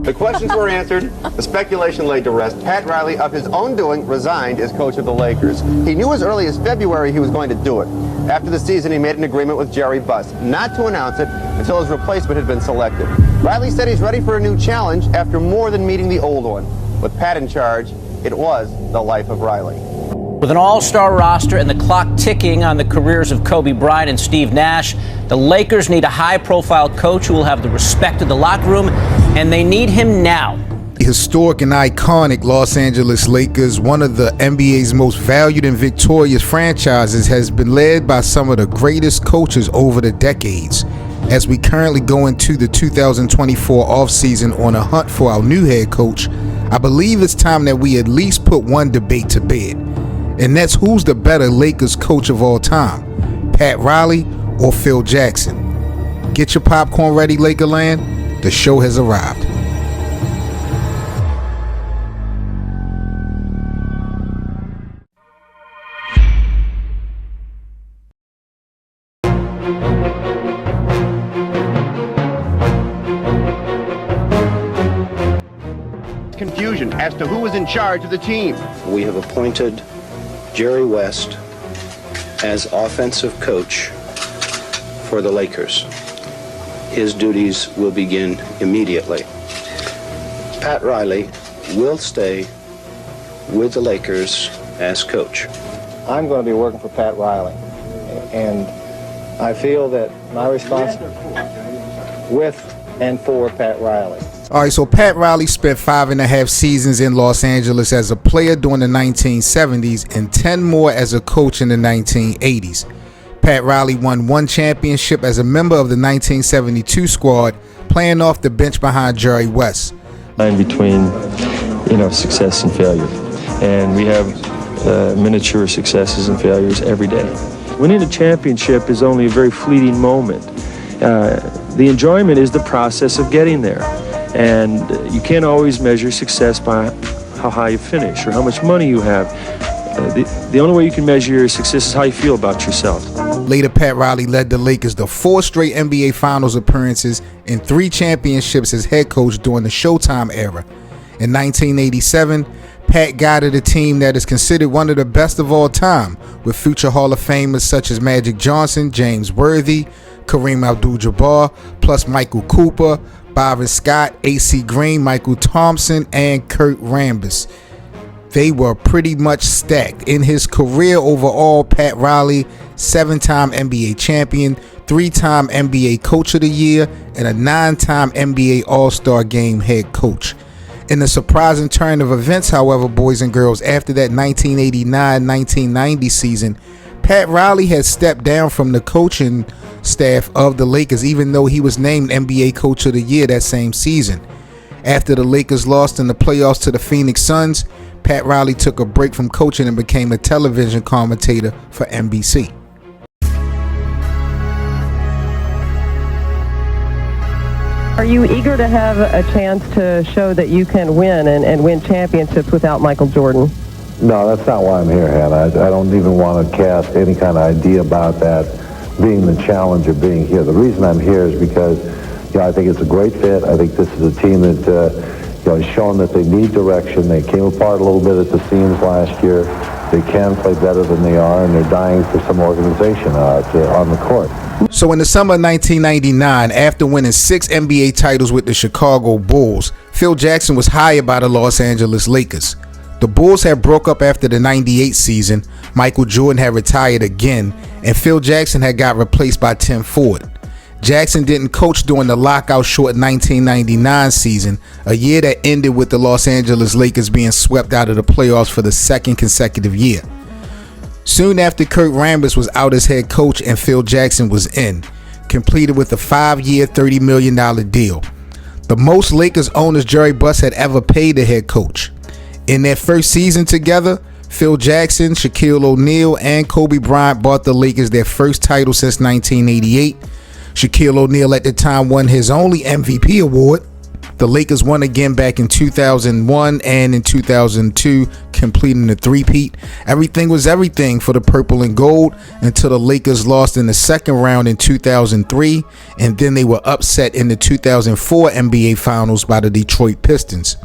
The questions were answered, the speculation laid to rest. Pat Riley, of his own doing, resigned as coach of the Lakers. He knew as early as February he was going to do it. After the season, he made an agreement with Jerry Buss not to announce it until his replacement had been selected. Riley said he's ready for a new challenge after more than meeting the old one. With Pat in charge, it was the life of Riley. With an all-star roster and the clock ticking on the careers of Kobe Bryant and Steve Nash, the Lakers need a high-profile coach who will have the respect of the locker room, and they need him now. Historic and iconic Los Angeles Lakers, one of the NBA's most valued and victorious franchises, has been led by some of the greatest coaches over the decades. As we currently go into the 2024 offseason on a hunt for our new head coach, I believe it's time that we at least put one debate to bed. And that's who's the better Lakers coach of all time, Pat Riley or Phil Jackson? Get your popcorn ready, Lakerland. The show has arrived. Confusion as to who was in charge of the team. We have appointed Jerry West as offensive coach for the Lakers. His duties will begin immediately. Pat Riley will stay with the Lakers as coach. I'm going to be working for Pat Riley, and I feel that my responsibility with and for Pat Riley. All right, so Pat Riley spent 5.5 seasons in Los Angeles as a player during the 1970s and 10 more as a coach in the 1980s. Pat Riley won 1 championship as a member of the 1972 squad, playing off the bench behind Jerry West. Line between, success and failure, and we have miniature successes and failures every day. Winning a championship is only a very fleeting moment. The enjoyment is the process of getting there. And you can't always measure success by how high you finish or how much money you have. The only way you can measure your success is how you feel about yourself. Later, Pat Riley led the Lakers to 4 straight NBA Finals appearances and 3 championships as head coach during the Showtime era. In 1987, Pat guided a team that is considered one of the best of all time, with future Hall of Famers such as Magic Johnson, James Worthy, Kareem Abdul-Jabbar, plus Michael Cooper, Byron Scott, A.C. Green, Michael Thompson, and Kurt Rambis. They were pretty much stacked. In his career overall, Pat Riley, 7-time NBA champion, 3-time NBA Coach of the Year, and a 9-time NBA All-Star Game head coach. In a surprising turn of events, however, boys and girls, after that 1989-1990 season, Pat Riley had stepped down from the coaching staff of the Lakers, even though he was named NBA Coach of the Year that same season. After the Lakers lost in the playoffs to the Phoenix Suns, Pat Riley took a break from coaching and became a television commentator for NBC. Are you eager to have a chance to show that you can win and win championships without Michael Jordan? No, that's not why I'm here, Hannah. I don't even want to cast any kind of idea about that being the challenge of being here. The reason I'm here is because, I think it's a great fit. I think this is a team that, has shown that they need direction. They came apart a little bit at the seams last year. They can play better than they are, and they're dying for some organization on the court. So in the summer of 1999, after winning 6 NBA titles with the Chicago Bulls, Phil Jackson was hired by the Los Angeles Lakers. The Bulls had broke up after the 98 season, Michael Jordan had retired again, and Phil Jackson had got replaced by Tim Ford. Jackson didn't coach during the lockout-short 1999 season, a year that ended with the Los Angeles Lakers being swept out of the playoffs for the 2nd consecutive year. Soon after, Kurt Rambis was out as head coach and Phil Jackson was in, completed with a 5-year, $30 million deal. The most Lakers owners Jerry Buss had ever paid the head coach. In their first season together, Phil Jackson, Shaquille O'Neal, and Kobe Bryant bought the Lakers their first title since 1988. Shaquille O'Neal at the time won his only MVP award, The Lakers won again back in 2001 and in 2002, completing the three-peat. Everything was everything for the purple and gold until the Lakers lost in the second round in 2003, and then they were upset in the 2004 NBA Finals by the Detroit Pistons.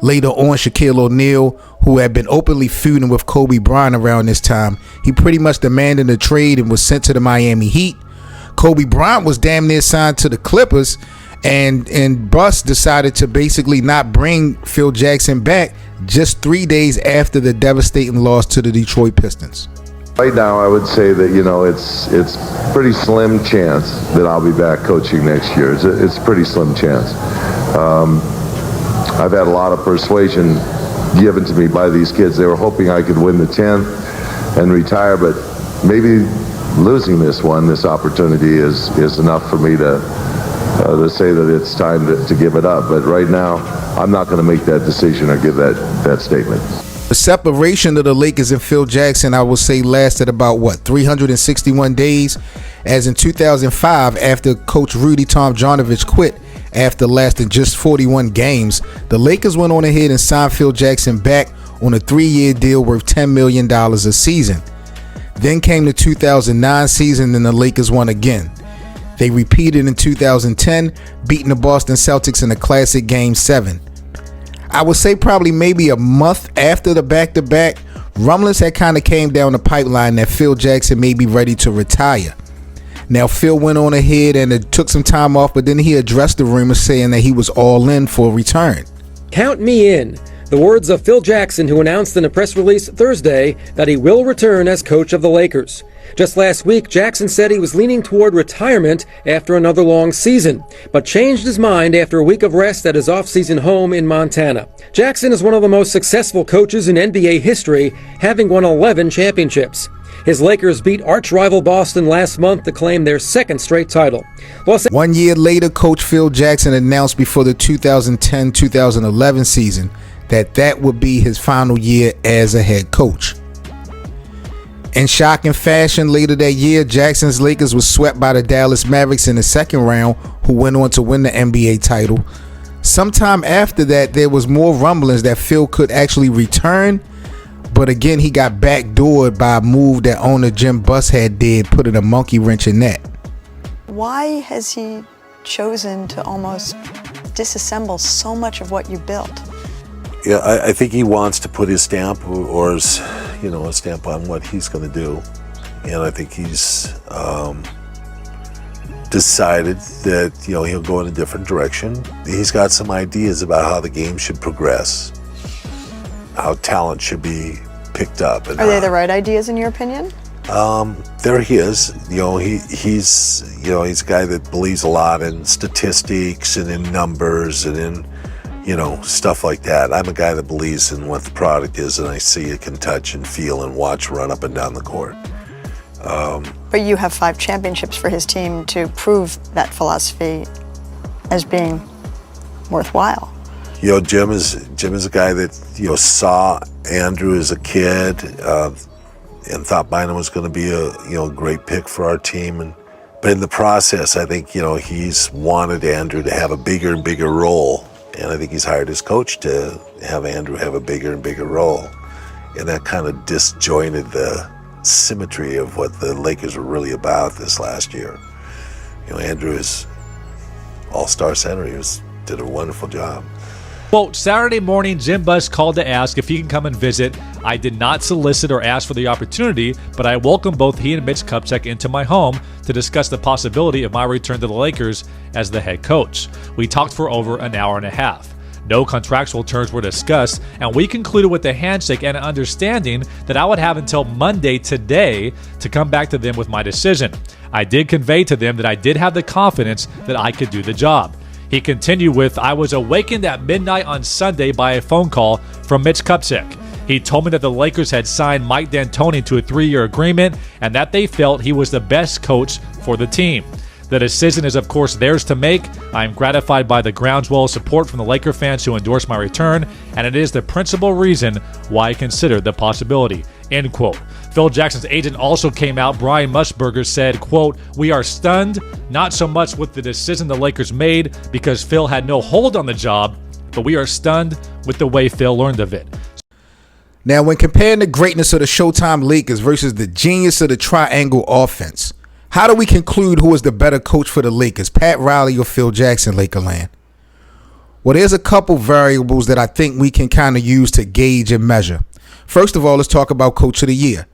Later on, Shaquille O'Neal, who had been openly feuding with Kobe Bryant around this time, he pretty much demanded a trade and was sent to the Miami Heat. Kobe Bryant was damn near signed to the Clippers, and Buss decided to basically not bring Phil Jackson back just 3 days after the devastating loss to the Detroit Pistons. Right now, I would say that, it's pretty slim chance that I'll be back coaching next year. It's a pretty slim chance. I've had a lot of persuasion given to me by these kids. They were hoping I could win the 10th and retire, but maybe losing this opportunity is enough for me to say that it's time to give it up. But right now, I'm not going to make that decision or give that statement. The separation of the Lakers and Phil Jackson, I will say, lasted about 361 days, as in 2005, after Coach Rudy Tomjanovich quit after lasting just 41 games, the Lakers went on ahead and signed Phil Jackson back on a 3-year deal worth $10 million a season. Then came the 2009 season and the Lakers won again. They repeated in 2010, beating the Boston Celtics in a classic Game 7. I would say probably maybe a month after the back-to-back, rumblings had kind of came down the pipeline that Phil Jackson may be ready to retire. Now, Phil went on ahead and it took some time off, but then he addressed the rumors saying that he was all in for a return. Count me in. The words of Phil Jackson, who announced in a press release Thursday that he will return as coach of the Lakers. Just last week, Jackson said he was leaning toward retirement after another long season, but changed his mind after a week of rest at his off-season home in Montana. Jackson is one of the most successful coaches in NBA history, having won 11 championships. His Lakers beat arch-rival Boston last month to claim their second straight title. 1 year later, Coach Phil Jackson announced before the 2010-2011 season that would be his final year as a head coach. In shocking fashion, later that year, Jackson's Lakers was swept by the Dallas Mavericks in the second round, who went on to win the NBA title. Sometime after that, there was more rumblings that Phil could actually return, but again, he got backdoored by a move that owner Jim Buss did, putting a monkey wrench in that. Why has he chosen to almost disassemble so much of what you built? Yeah, I think he wants to put his stamp or his, a stamp on what he's going to do. And I think he's decided that, he'll go in a different direction. He's got some ideas about how the game should progress, how talent should be picked up. And are they the right ideas in your opinion? They're his. He's a guy that believes a lot in statistics and in numbers and in stuff like that. I'm a guy that believes in what the product is, and I see it, can touch and feel and watch run up and down the court. But you have 5 championships for his team to prove that philosophy as being worthwhile. Jim is a guy that saw Andrew as a kid and thought Bynum was going to be a great pick for our team. But in the process, I think he's wanted Andrew to have a bigger and bigger role. And I think he's hired his coach to have Andrew have a bigger and bigger role. And that kind of disjointed the symmetry of what the Lakers were really about this last year. Andrew is all-star center. He did a wonderful job. Quote, Saturday morning, Jim Buss called to ask if he can come and visit. I did not solicit or ask for the opportunity, but I welcomed both he and Mitch Kupchak into my home to discuss the possibility of my return to the Lakers as the head coach. We talked for over an hour and a half. No contractual terms were discussed, and we concluded with a handshake and an understanding that I would have until Monday today to come back to them with my decision. I did convey to them that I did have the confidence that I could do the job. He continued with, I was awakened at midnight on Sunday by a phone call from Mitch Kupchak. He told me that the Lakers had signed Mike D'Antoni to a 3-year agreement and that they felt he was the best coach for the team. The decision is, of course, theirs to make. I am gratified by the groundswell of support from the Laker fans who endorsed my return, and it is the principal reason why I consider the possibility. End quote. Phil Jackson's agent also came out. Brian Musburger said, quote, "We are stunned, not so much with the decision the Lakers made because Phil had no hold on the job, but we are stunned with the way Phil learned of it." Now, when comparing the greatness of the Showtime Lakers versus the genius of the triangle offense, how do we conclude who is the better coach for the Lakers, Pat Riley or Phil Jackson, Lakerland? Well, there's a couple variables that I think we can kind of use to gauge and measure. First of all, let's talk about Coach of the Year.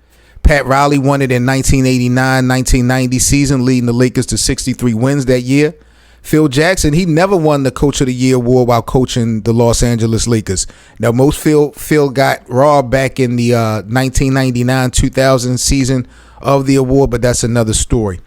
Pat Riley won it in 1989-1990 season, leading the Lakers to 63 wins that year. Phil Jackson, he never won the Coach of the Year award while coaching the Los Angeles Lakers. Now, most Phil got robbed back in the 1999-2000 season of the award, but that's another story.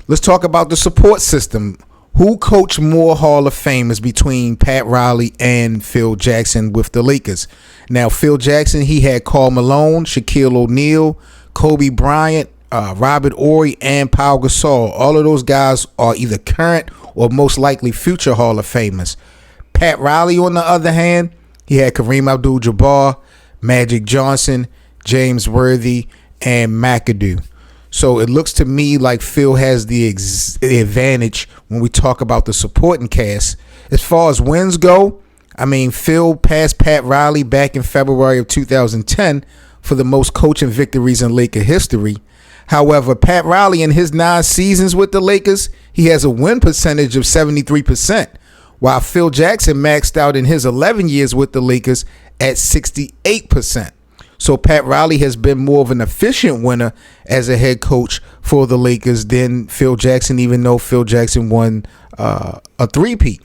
Let's talk about the support system. Who coached more Hall of Famers between Pat Riley and Phil Jackson with the Lakers? Now, Phil Jackson, he had Karl Malone, Shaquille O'Neal, Kobe Bryant, Robert Horry, and Pau Gasol. All of those guys are either current or most likely future Hall of Famers. Pat Riley, on the other hand, he had Kareem Abdul-Jabbar, Magic Johnson, James Worthy, and McAdoo. So it looks to me like Phil has the advantage when we talk about the supporting cast. As far as wins go, I mean, Phil passed Pat Riley back in February of 2010 for the most coaching victories in Laker history. However, Pat Riley in his 9 seasons with the Lakers, he has a win percentage of 73%, while Phil Jackson maxed out in his 11 years with the Lakers at 68%. So Pat Riley has been more of an efficient winner as a head coach for the Lakers than Phil Jackson, even though Phil Jackson won a three-peat.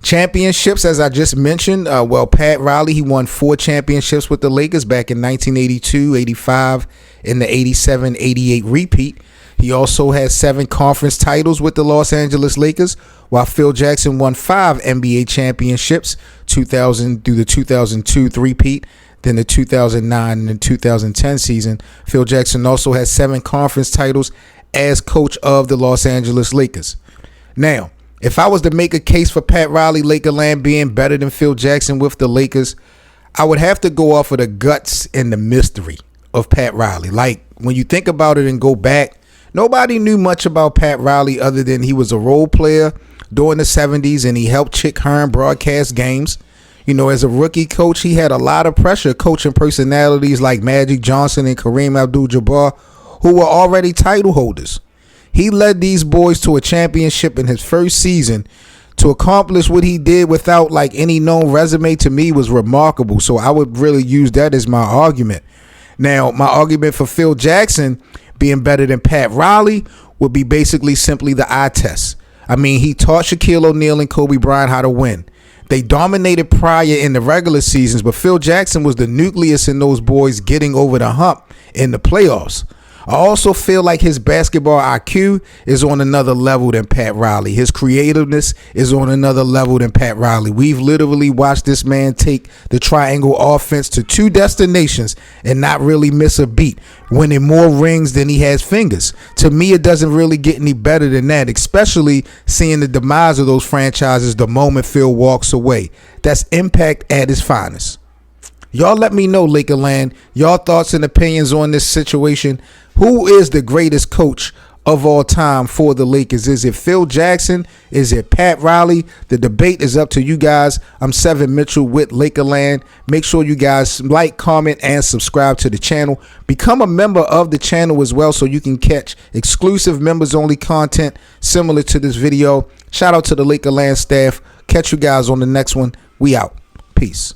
Championships, as I just mentioned, Pat Riley, he won 4 championships with the Lakers back in 1982, 85, and the 87-88 repeat. He also has 7 conference titles with the Los Angeles Lakers, while Phil Jackson won 5 NBA championships, 2000 through the 2002 three-peat, then the 2009 and 2010 season. Phil Jackson also has 7 conference titles as coach of the Los Angeles Lakers. Now, if I was to make a case for Pat Riley, Lakerland, being better than Phil Jackson with the Lakers, I would have to go off of the guts and the mystery of Pat Riley. Like, when you think about it and go back, nobody knew much about Pat Riley other than he was a role player during the 70s and he helped Chick Hearn broadcast games. You know, as a rookie coach, he had a lot of pressure coaching personalities like Magic Johnson and Kareem Abdul-Jabbar, who were already title holders. He led these boys to a championship in his first season. To accomplish what he did without like any known resume, to me, was remarkable. So I would really use that as my argument. Now, my argument for Phil Jackson being better than Pat Riley would be basically simply the eye test. I mean, he taught Shaquille O'Neal and Kobe Bryant how to win. They dominated prior in the regular seasons, but Phil Jackson was the nucleus in those boys getting over the hump in the playoffs. I also feel like his basketball IQ is on another level than Pat Riley. His creativeness is on another level than Pat Riley. We've literally watched this man take the triangle offense to 2 destinations and not really miss a beat, winning more rings than he has fingers. To me, it doesn't really get any better than that, especially seeing the demise of those franchises the moment Phil walks away. That's impact at its finest. Y'all let me know, Lakerland, y'all thoughts and opinions on this situation. Who is the greatest coach of all time for the Lakers? Is it Phil Jackson? Is it Pat Riley? The debate is up to you guys. I'm Seven Mitchell with Lakerland. Make sure you guys like, comment, and subscribe to the channel. Become a member of the channel as well so you can catch exclusive members-only content similar to this video. Shout out to the Lakerland staff. Catch you guys on the next one. We out. Peace.